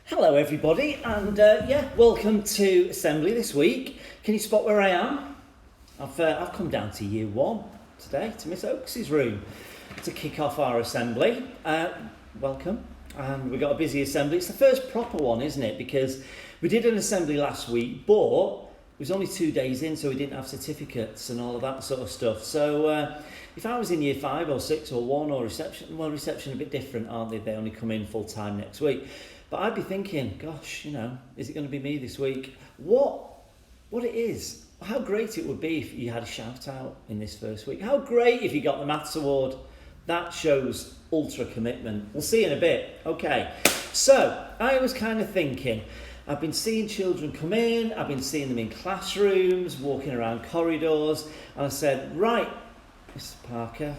Hello everybody, and welcome to Assembly this week. Can you spot where I am? I've come down to Year 1 today, to Miss Oakes's room, to kick off our Assembly. Welcome, and we've got a busy Assembly. It's the first proper one, isn't it? Because we did an Assembly last week, but it was only 2 days in, so we didn't have certificates and all of that sort of stuff. So if I was in Year 5 or 6 or 1 or reception, well, reception a bit different, aren't they? They only come in full time next week. But I'd be thinking, gosh, is it going to be me this week? What it is, how great it would be if you had a shout out in this first week. How great if you got the Maths Award. That shows ultra commitment. We'll see in a bit. Okay, so I was kind of thinking, I've been seeing children come in, I've been seeing them in classrooms, walking around corridors, and I said, right, Mr. Parker,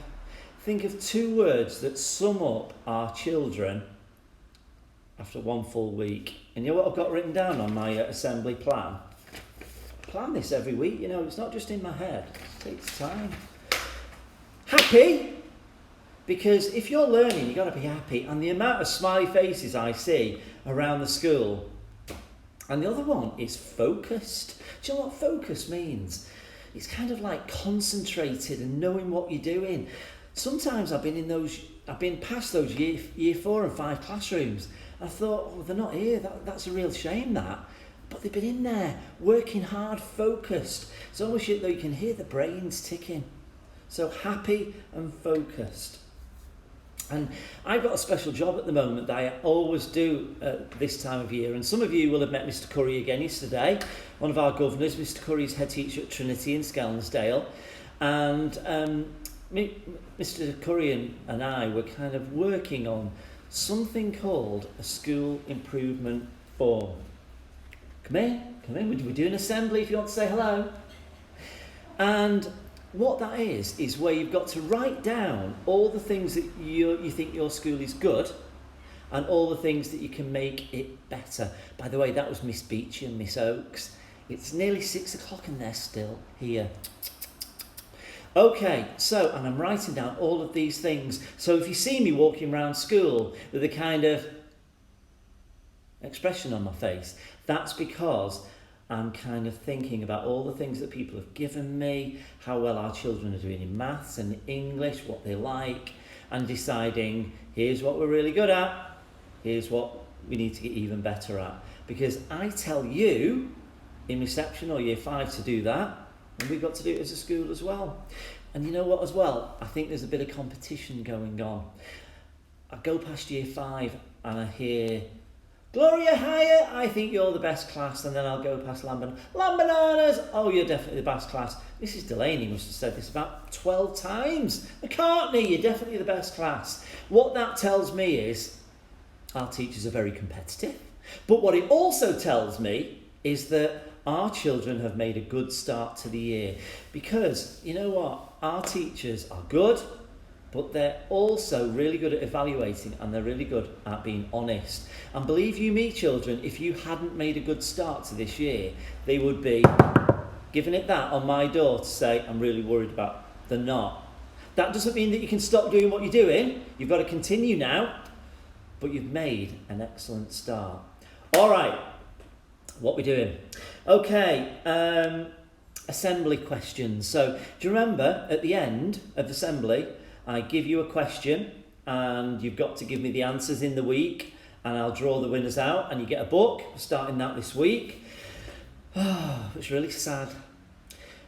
think of 2 words that sum up our children after 1 full week. And you know what I've got written down on my assembly plan? I plan this every week, it's not just in my head. It takes time. Happy, because if you're learning, you've got to be happy. And the amount of smiley faces I see around the school. And the other one is focused. Do you know what focus means? It's kind of like concentrated and knowing what you're doing. Sometimes I've been past those year 4 and 5 classrooms. I thought, they're not here. That's a real shame, that. But they've been in there, working hard, focused. It's almost like you can hear the brains ticking. So happy and focused. And I've got a special job at the moment that I always do at this time of year. And some of you will have met Mr. Curry again yesterday, one of our governors. Mr. Curry's head teacher at Trinity in Skelmersdale. And Mr. Curry and I were kind of working on something called a school improvement form. Come in, we're doing assembly if you want to say hello. And what that is where you've got to write down all the things that you think your school is good and all the things that you can make it better. By the way, that was Miss Beechy and Miss Oakes. It's nearly 6 o'clock and they're still here. Okay, and I'm writing down all of these things. So if you see me walking around school with a kind of expression on my face, that's because I'm kind of thinking about all the things that people have given me, how well our children are doing in maths and English, what they like, and deciding, here's what we're really good at, here's what we need to get even better at. Because I tell you in reception or year 5 to do that, and we've got to do it as a school as well. And you know what as well? I think there's a bit of competition going on. I go past year 5 and I hear, Gloria Hyatt, I think you're the best class. And then I'll go past Lambananas, oh, you're definitely the best class. Mrs. Delaney must have said this about 12 times. McCartney, you're definitely the best class. What that tells me is our teachers are very competitive. But what it also tells me is that our children have made a good start to the year, because you know what, our teachers are good, but they're also really good at evaluating and they're really good at being honest. And believe you me, children, if you hadn't made a good start to this year, they would be giving it that on my door to say, I'm really worried about. They're not. That doesn't mean that you can stop doing what you're doing. You've got to continue now, but you've made an excellent start. All right. What we're doing. Okay, assembly questions. So do you remember at the end of assembly, I give you a question and you've got to give me the answers in the week and I'll draw the winners out and you get a book, starting that this week. It's really sad.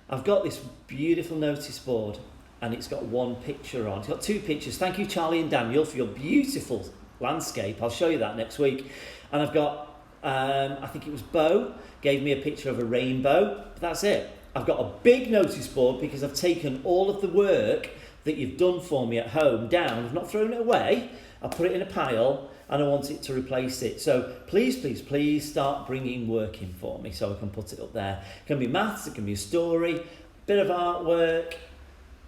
I've got this beautiful notice board and it's got 1 picture on. It's got 2 pictures. Thank you, Charlie and Daniel, for your beautiful landscape. I'll show you that next week. And I've got I think it was Bo, gave me a picture of a rainbow. But that's it. I've got a big notice board because I've taken all of the work that you've done for me at home down. I've not thrown it away. I'll put it in a pile and I want it to replace it. So please start bringing work in for me so I can put it up there. It can be maths, it can be a story, bit of artwork.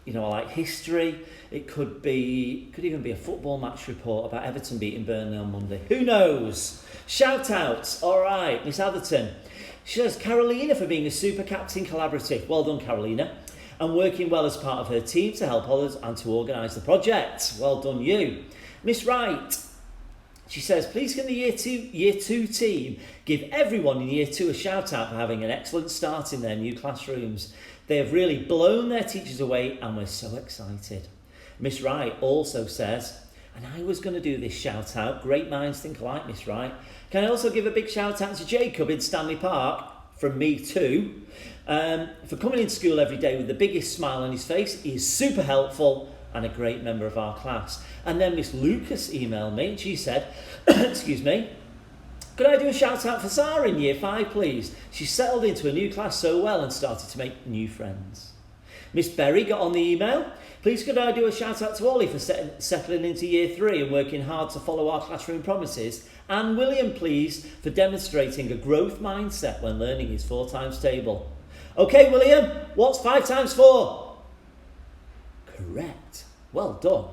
I like history. It could even be a football match report about Everton beating Burnley on Monday. Who knows? Shout outs. All right, Miss Atherton. She says, Carolina for being a super captain collaborative. Well done, Carolina. And working well as part of her team to help others and to organise the project. Well done, you. Miss Wright. She says, please can the year two team give everyone in year 2 a shout out for having an excellent start in their new classrooms. They have really blown their teachers away and we're so excited. Miss Wright also says, and I was going to do this shout out, great minds think alike, Miss Wright. Can I also give a big shout out to Jacob in Stanley Park, from me too, for coming into school every day with the biggest smile on his face. He is super helpful and a great member of our class. And then Miss Lucas emailed me and she said, excuse me, could I do a shout out for Sarah in year 5 please? She settled into a new class so well and started to make new friends. Miss Berry got on the email. Please could I do a shout out to Ollie for settling into year 3 and working hard to follow our classroom promises? And William, please, for demonstrating a growth mindset when learning his 4 times table. Okay, William, what's 5 times 4? Correct. Well done.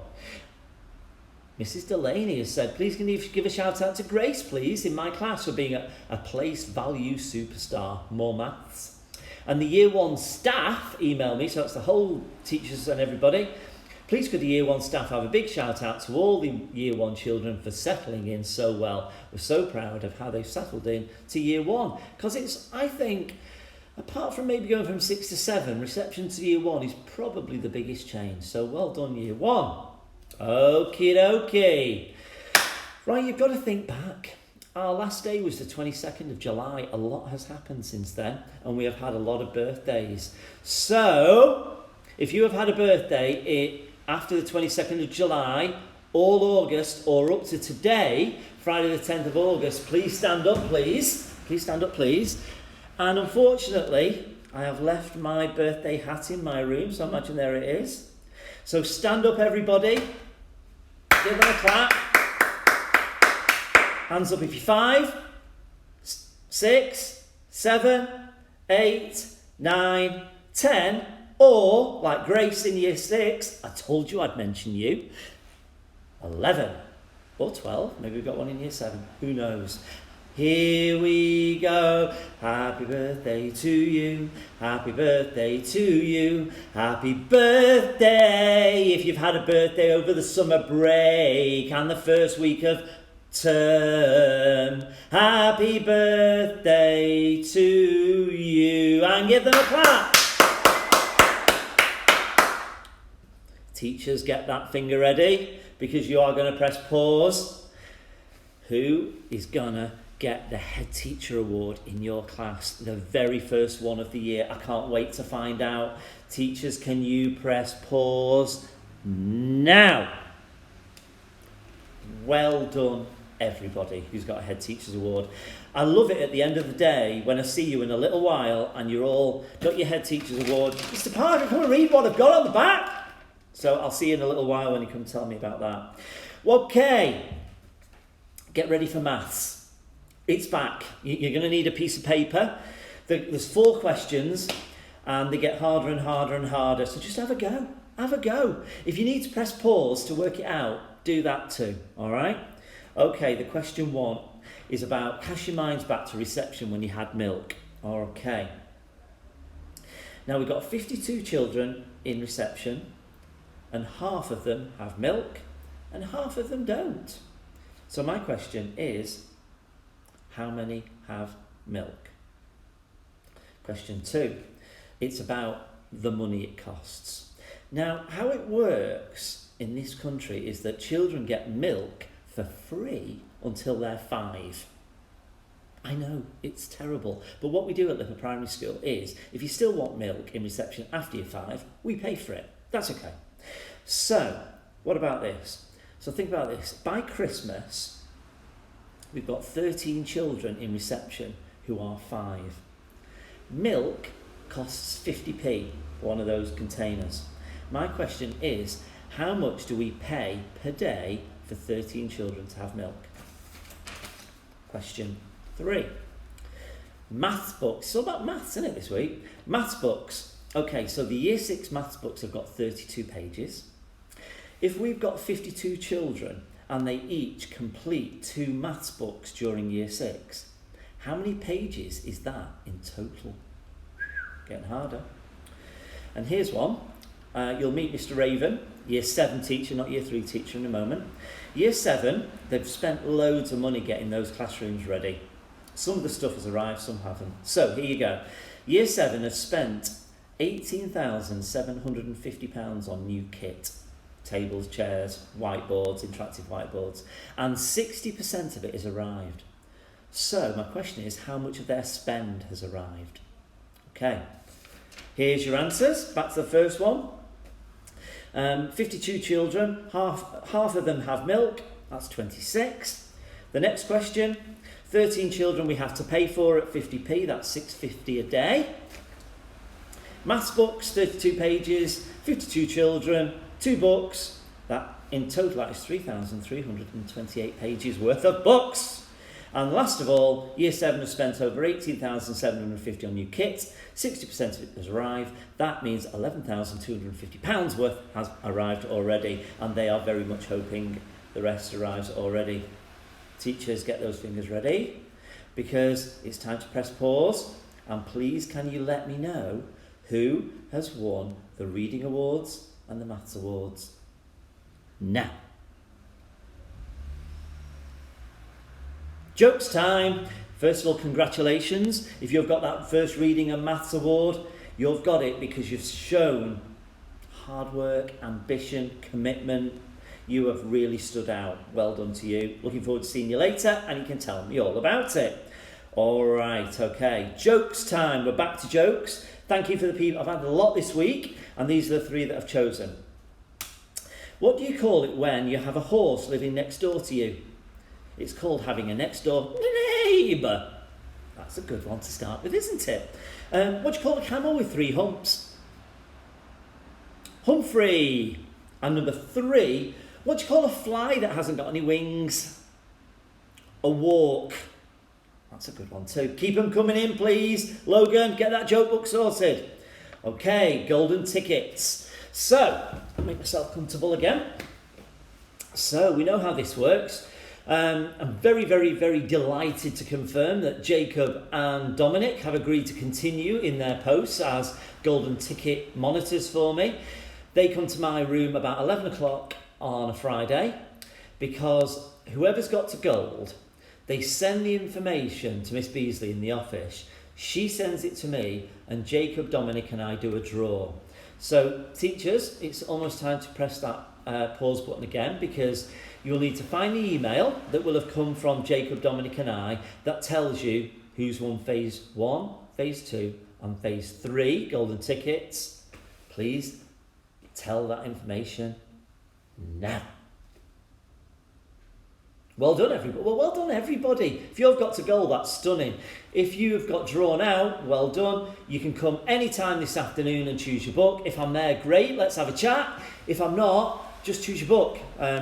Mrs. Delaney has said, please can you give a shout out to Grace, please, in my class for being a place value superstar. More maths. And the year 1 staff emailed me, so that's the whole teachers and everybody. Please could the year 1 staff have a big shout out to all the year 1 children for settling in so well. We're so proud of how they've settled in to year 1. Because it's, I think, apart from maybe going from 6 to 7, reception to year 1 is probably the biggest change. So well done, year 1. Okie dokie. Right, you've got to think back. Our last day was the 22nd of July. A lot has happened since then, and we have had a lot of birthdays. So, if you have had a birthday after the 22nd of July, all August, or up to today, Friday the 10th of August, please stand up, please. Please stand up, please. And unfortunately, I have left my birthday hat in my room, so imagine there it is. So stand up, everybody. Give them a clap. Hands up if you're 5, 6, 7, 8, 9, 10, or, like Grace in year 6, I told you I'd mention you, 11 or 12, maybe we've got one in year 7, who knows. Here we go. Happy birthday to you. Happy birthday to you. Happy birthday. If you've had a birthday over the summer break and the first week of term, happy birthday to you. And give them a clap. Teachers, get that finger ready because you are going to press pause. Who is going to get the head teacher award in your class, the very first one of the year? I can't wait to find out. Teachers, can you press pause now? Well done, everybody who's got a head teacher's award. I love it at the end of the day when I see you in a little while and you're all got your head teacher's award. Mr. Parker, come and read what I've got on the back. So I'll see you in a little while when you come tell me about that. Okay, get ready for maths. It's back. You're going to need a piece of paper. There's 4 questions and they get harder and harder and harder. So just have a go. Have a go. If you need to press pause to work it out, do that too. All right? Okay, the question 1 is about cast your minds back to reception when you had milk. Okay. Now we've got 52 children in reception and half of them have milk and half of them don't. So my question is, how many have milk? Question 2, it's about the money it costs. Now, how it works in this country is that children get milk for free until they're 5. I know, it's terrible. But what we do at LIPA Primary School is, if you still want milk in reception after you're 5, we pay for it. That's okay. So, what about this? So think about this. By Christmas, we've got 13 children in reception who are 5. Milk costs 50p for one of those containers. My question is, how much do we pay per day for 13 children to have milk? Question 3. Maths books. It's all about maths, isn't it, this week? Maths books. Okay, so the year 6 maths books have got 32 pages. If we've got 52 children and they each complete 2 maths books during year 6, how many pages is that in total? Getting harder. And here's one. you'll meet Mr. Raven, Year 7 teacher, not Year 3 teacher, in a moment. Year 7, they've spent loads of money getting those classrooms ready. Some of the stuff has arrived, some haven't. So here you go. Year 7 has spent £18,750 on new kit. Tables, chairs, whiteboards, interactive whiteboards. And 60% of it has arrived. So my question is, how much of their spend has arrived? Okay, here's your answers. Back to the first one. 52 children, half of them have milk, that's 26. The next question, 13 children we have to pay for at 50p, that's £6.50 a day. Maths books, 32 pages, 52 children, 2 books, that in total that is 3,328 pages worth of books. And last of all, Year 7 has spent over £18,750 on new kit, 60% of it has arrived. That means £11,250 worth has arrived already, and they are very much hoping the rest arrives already. Teachers, get those fingers ready, because it's time to press pause, and please can you let me know who has won the Reading Awards and the Maths Awards? Now. Jokes time. First of all, congratulations. If you've got that first Reading and Maths Award, you've got it because you've shown hard work, ambition, commitment. You have really stood out. Well done to you. Looking forward to seeing you later, and you can tell me all about it. All right, okay. Jokes time. We're back to jokes. Thank you for the people. I've had a lot this week, and these are the 3 that I've chosen. What do you call it when you have a horse living next door to you? It's called having a next door neighbour. That's a good one to start with, isn't it? What do you call a camel with 3 humps? Humphrey. And number 3, what do you call a fly that hasn't got any wings? A walk. That's a good one too. Keep them coming in, please. Logan, get that joke book sorted. Okay, golden tickets. So, I'll make myself comfortable again. So, we know how this works. I'm very, very, very delighted to confirm that Jacob and Dominic have agreed to continue in their posts as golden ticket monitors for me. They come to my room about 11 o'clock on a Friday because whoever's got to gold, they send the information to Miss Beasley in the office. She sends it to me, and Jacob, Dominic and I do a draw. So teachers, it's almost time to press that pause button again, because you'll need to find the email that will have come from Jacob, Dominic and I that tells you who's won phase 1, phase 2 and phase 3 golden tickets. Please tell that information now. Well done everybody. Well, well done everybody. If you've got to goal, that's stunning. If you've got drawn out, well done. You can come anytime this afternoon and choose your book. If I'm there, great, let's have a chat. If I'm not, just choose your book.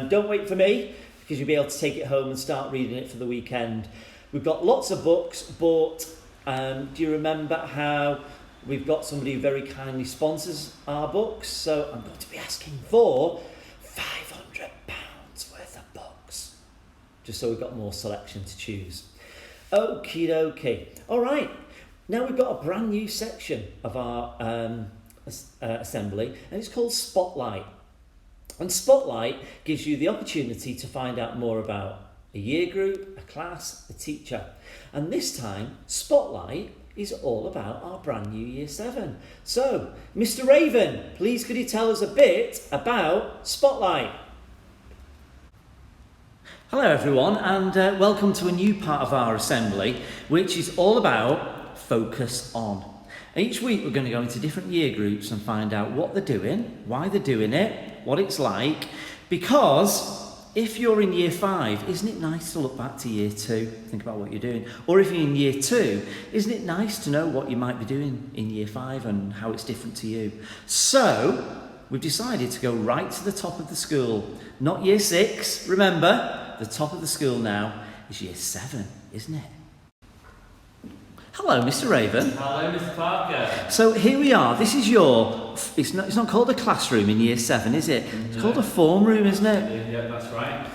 Don't wait for me, because you'll be able to take it home and start reading it for the weekend. We've got lots of books, but do you remember how we've got somebody who very kindly sponsors our books? So I'm going to be asking for £500 worth of books, just so we've got more selection to choose. Okie dokie. All right, now we've got a brand new section of our assembly, and it's called Spotlight. And Spotlight gives you the opportunity to find out more about a year group, a class, a teacher. And this time, Spotlight is all about our brand new Year 7. So, Mr. Raven, please could you tell us a bit about Spotlight? Hello everyone, and welcome to a new part of our assembly, which is all about Focus On. Each week we're going to go into different year groups and find out what they're doing, why they're doing it, what it's like, because if you're in Year 5, isn't it nice to look back to Year 2, think about what you're doing? Or if you're in Year 2, isn't it nice to know what you might be doing in Year 5 and how it's different to you? So, we've decided to go right to the top of the school, not Year 6, remember, the top of the school now is Year 7, isn't it? Hello, Mr. Raven. Hello, Mr. Parker. So here we are. This is your. It's not called a classroom in Year 7, is it? It's called a form room, isn't it? Yeah, that's right.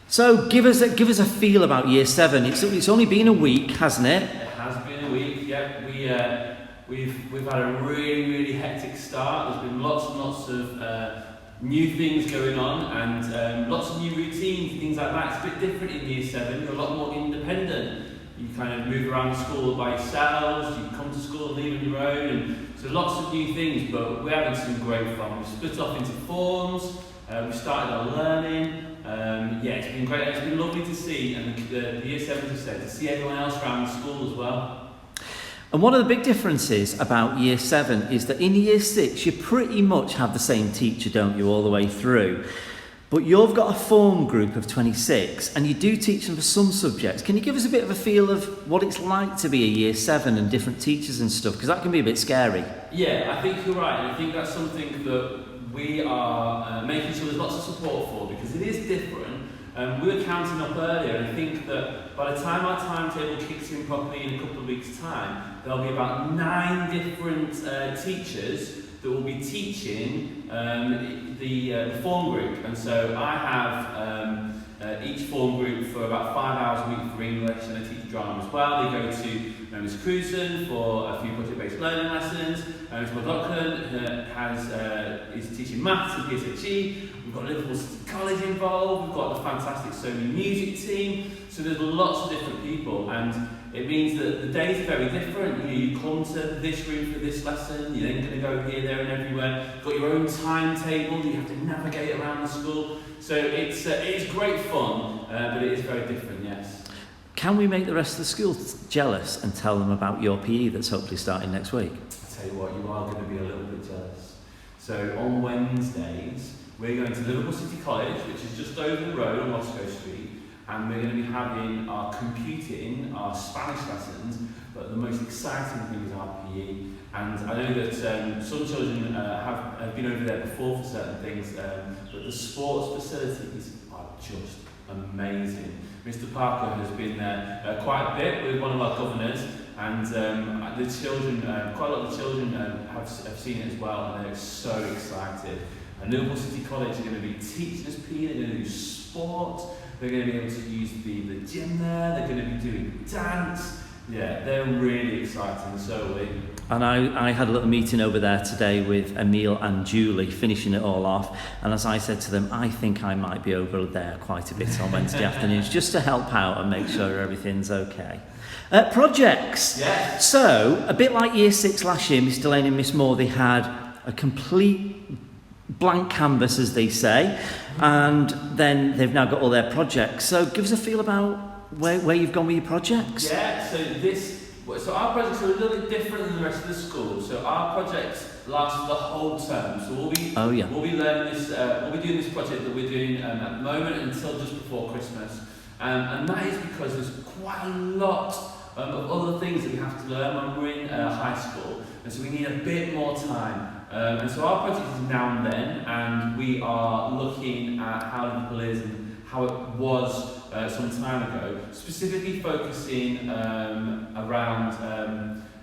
So give us a feel about Year 7. It's only been a week, hasn't it? It has been a week. Yeah, we've had a really hectic start. There's been lots and lots of new things going on, and lots of new routines and things like that. It's a bit different in Year 7. You're a lot more independent. You kind of move around school by yourselves, you come to school and leave on your own, and so lots of new things, but we're having some great fun. We've split off into forms, we've started our learning. It's been great. It's been lovely to see, and the Year 7 have said, to see everyone else around the school as well. And one of the big differences about Year 7 is that in Year 6 you pretty much have the same teacher, don't you, all the way through. But you've got a form group of 26 and you do teach them for some subjects. Can you give us a bit of a feel of what it's like to be a Year 7 and different teachers and stuff? Because that can be a bit scary. Yeah, I think you're right. And I think that's something that we are making sure there's lots of support for, because it is different. We were counting up earlier, and I think that by the time our timetable kicks in properly in a couple of weeks' time, there'll be about 9 different teachers that will be teaching the form group. And so I have each form group for about 5 hours a week for English, and I teach drama as well. They go to Miss Cruzen for a few project-based learning lessons. Miss McLaughlin is teaching maths and PSHE. We've got Liverpool City College involved. We've got the fantastic Sony music team. So there's lots of different people, and it means that the days are very different. You come to this room for this lesson, you're then going to go here, there and everywhere. You've got your own timetable that you have to navigate around the school. So it is great fun, but it is very different, yes. Can we make the rest of the school jealous and tell them about your PE that's hopefully starting next week? I tell you what, you are going to be a little bit jealous. So on Wednesdays, we're going to Liverpool City College, which is just over the road on Moscow Street, and we're going to be having our computing, our Spanish lessons, but the most exciting thing is our PE. And I know that some children have been over there before for certain things, but the sports facilities are just amazing. Mr. Parker has been there quite a bit with one of our governors, and the children, quite a lot of the children have seen it as well, and they're so excited. And Liverpool City College are going to be teaching us PE, they're going to do sport, they're going to be able to use the gym there, they're going to be doing dance. Yeah, they're really exciting, so are we. And I had a little meeting over there today with Emile and Julie, finishing it all off. And as I said to them, I think I might be over there quite a bit on Wednesday afternoons, just to help out and make sure everything's okay. Projects. Yes. So, a bit like Year 6 last year, Miss Delaney and Miss Moore, they had a complete blank canvas, as they say, and then they've now got all their projects. So, give us a feel about where you've gone with your projects. Yeah, so our projects are a little bit different than the rest of the school. So our projects last for the whole term. So we'll be learning this. We'll be doing this project that we're doing at the moment until just before Christmas, and that is because there's quite a lot of other things that we have to learn when we're in high school, and so we need a bit more time. And so our project is now and then, and we are looking at how Liverpool is and how it was some time ago, specifically focusing around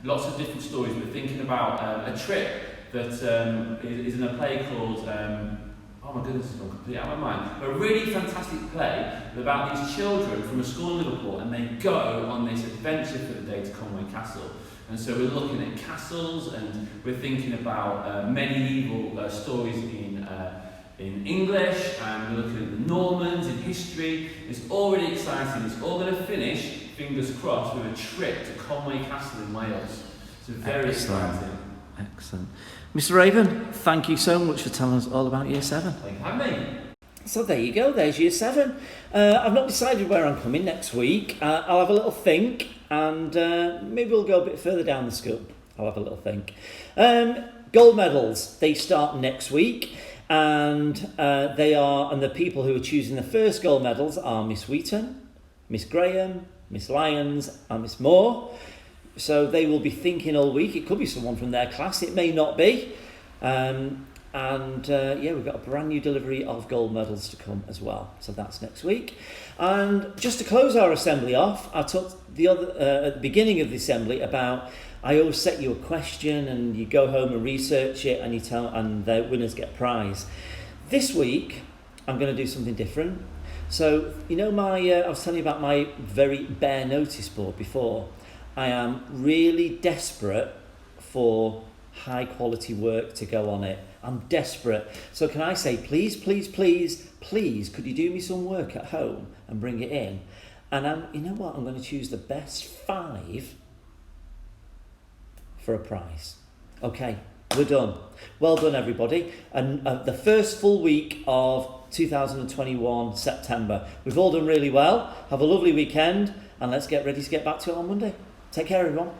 lots of different stories. We're thinking about a trip that is in a play called, oh my goodness, it's gone completely out of my mind, a really fantastic play about these children from a school in Liverpool, and they go on this adventure for the day to Conway Castle. And so we're looking at castles, and we're thinking about medieval stories in English, and we're looking at the Normans in history. It's all really exciting. It's all going to finish, fingers crossed, with a trip to Conway Castle in Wales. So very exciting. Excellent. Mr. Raven, thank you so much for telling us all about Year 7. Thank you for having me. So there you go, there's Year 7. I've not decided where I'm coming next week. I'll have a little think, and maybe we'll go a bit further down the school. I'll have a little think. Gold medals, they start next week. And the people who are choosing the first gold medals are Miss Wheaton, Miss Graham, Miss Lyons and Miss Moore. So they will be thinking all week. It could be someone from their class, it may not be. We've got a brand new delivery of gold medals to come as well. So that's next week. And just to close our assembly off, I talked at the beginning of the assembly about I always set you a question and you go home and research it and the winners get a prize. This week, I'm going to do something different. So, I was telling you about my very bare notice board before. I am really desperate for high quality work to go on it. I'm desperate. So can I say, please, please, please, please, could you do me some work at home and bring it in? And you know what? I'm going to choose the best 5 for a prize. Okay, we're done. Well done, everybody. And the first full week of 2021 September. We've all done really well. Have a lovely weekend, and let's get ready to get back to it on Monday. Take care, everyone.